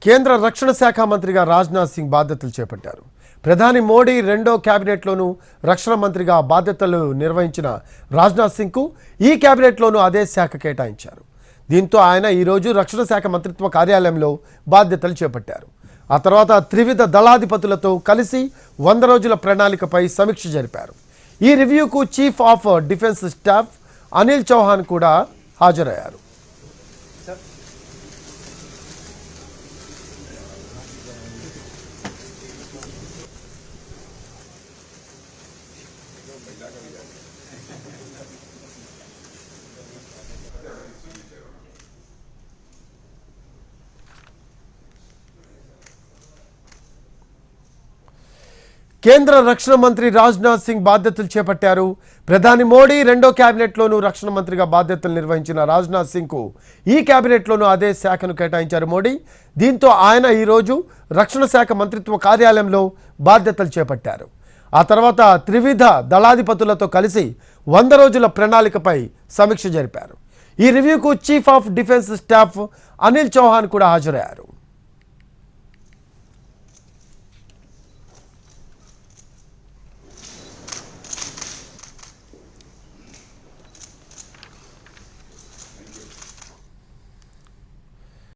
కేంద్ర రక్షణ శాఖ మంత్రిగా రాజ్నాథ్ సింగ్ బాధ్యతలు చేపట్టారు. ప్రధాని మోడీ రెండో క్యాబినెట్లోనూ రక్షణ మంత్రిగా బాధ్యతలు నిర్వహించిన రాజ్నాథ్ సింగ్కు ఈ క్యాబినెట్లోనూ అదే శాఖ కేటాయించారు. దీంతో ఆయన ఈరోజు రక్షణ శాఖ మంత్రిత్వ కార్యాలయంలో బాధ్యతలు చేపట్టారు. ఆ తర్వాత త్రివిధ దళాధిపతులతో కలిసి 100 రోజుల ప్రణాళికపై సమీక్ష జరిపారు. ఈ రివ్యూకు chief of defence staff Anil Chauhan కూడా హాజరయ్యారు. కేంద్ర రక్షణ మంత్రి రాజ్నాథ్ సింగ్ బాధ్యతలు చేపట్టారు. ప్రధాని మోడీ రెండో క్యాబినెట్లోనూ రక్షణ మంత్రిగా బాధ్యతలు నిర్వహించిన రాజ్నాథ్ సింగ్కు ఈ క్యాబినెట్లోనూ అదే శాఖను కేటాయించారు మోడీ. దీంతో ఆయన ఈరోజు రక్షణ శాఖ మంత్రిత్వ కార్యాలయంలో బాధ్యతలు చేపట్టారు. ఆ తర్వాత త్రివిధ దళాధిపతులతో కలిసి 100 రోజుల ప్రణాళికపై సమీక్ష జరిపారు. ఈ రివ్యూకు chief of defence staff Anil Chauhan కూడా హాజరయ్యారు.